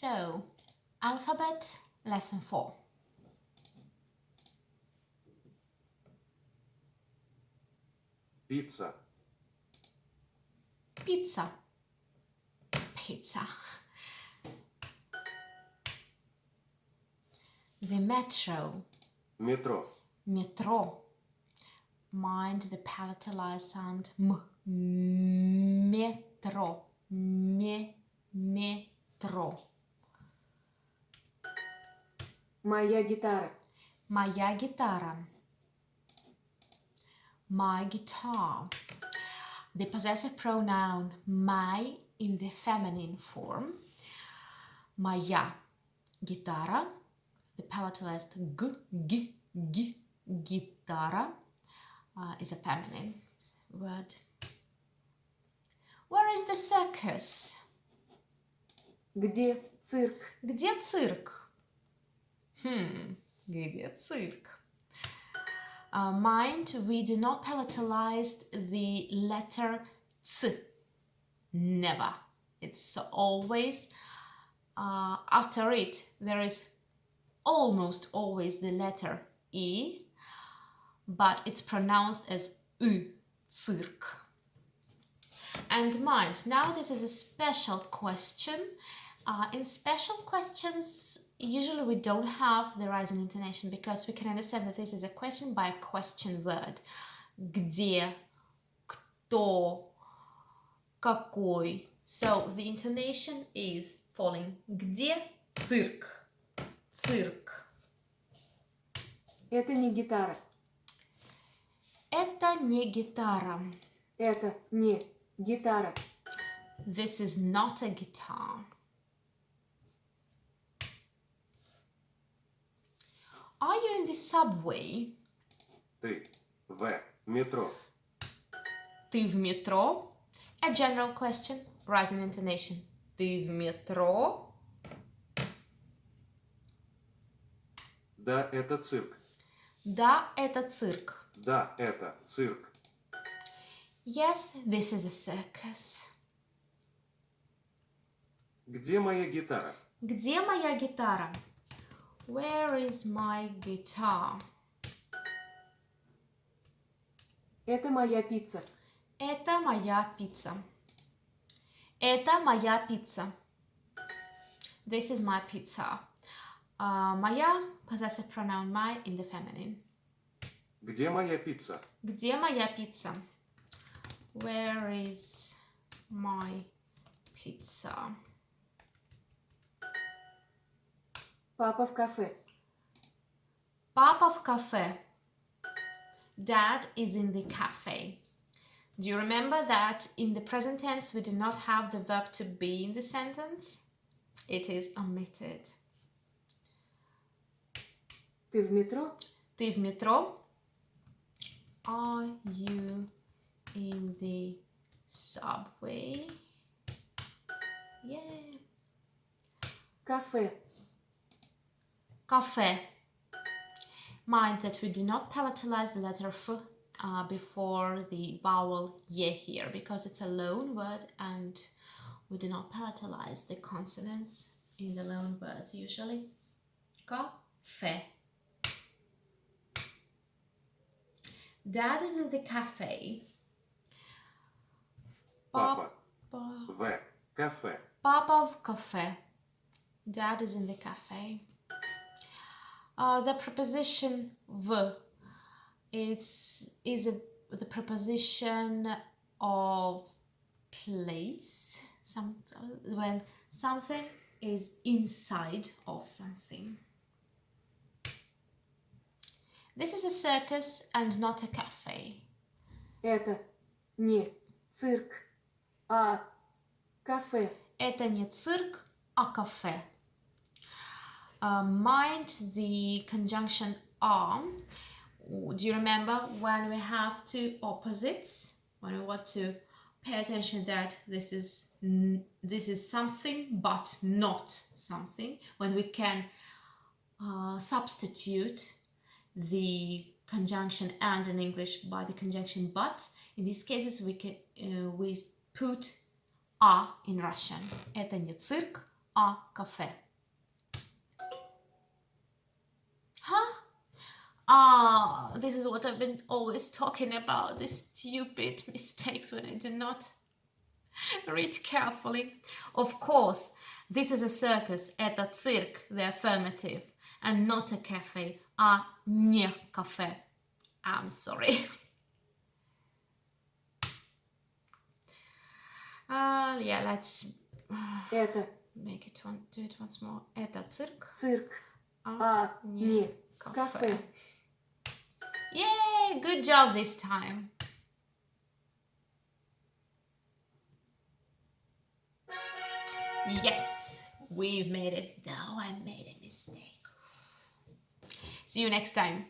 So, alphabet, lesson 4. Pizza. Pizza. Pizza. The metro. Метро. Metro. Mind the palatalized sound m. Metro. Metro. Моя гитара. Моя гитара. My guitar. The possessive pronoun my in the feminine form. Моя гитара. The palatalized g, guitarra is a feminine word. Where is the circus? Где цирк? Где цирк? Где цирк? Mind, we do not palatalize the letter ц. Never. It's always, after it, there is almost always the letter E, but it's pronounced as U, цирк. And mind, now this is a special question. In special questions, usually we don't have the rising intonation because we can understand that this is a question by a question word. Где, кто, какой. So the intonation is falling. Где цирк? Цирк. Это не гитара. Это не гитара. Это не гитара. This is not a guitar. Are you in the subway? Ты в метро. Ты в метро? A general question, rising intonation. Ты в метро? Да, это цирк. Да, это цирк. Да, это цирк. Yes, this is a circus. Где моя гитара? Где моя гитара? Where is my guitar? Это моя пицца. Это моя пицца. Это моя пицца. This is my pizza. Моя, possessive pronoun my in the feminine. Где моя пицца? Где моя пицца? Where is my pizza? Папа в кафе. Папа в кафе. Dad is in the cafe. Do you remember that in the present tense we do not have the verb to be in the sentence? It is omitted. Ты в метро? Ты в метро? Are you in the subway? Yeah. Кафе. Cafe. Mind that we do not palatalize the letter F before the vowel Y here because it's a loan word and we do not palatalize the consonants in the loan words usually. Cafe. Dad is in the cafe. Папа в кафе. Papa в cafe. Dad is in the cafe. The preposition V is the preposition of place. When something is inside of something. This is a circus and not a cafe. Это не цирк, а кафе. Это не цирк, а кафе. Mind the conjunction are. Do you remember when we have two opposites? When we want to pay attention that this is something but not something. When we can substitute the conjunction and in English by the conjunction but. In these cases we put a in Russian. Это не цирк, а кафе. Huh? This is what I've been always talking about, these stupid mistakes when I do not read carefully. Of course, this is a circus, это цирк, the affirmative, and not a cafe, а не кафе. I'm sorry. Yeah, let's Это do it once more. Это цирк, цирк, а не кафе. Yay, good job this time. Yes, we've made it. No, I made a mistake. See you next time.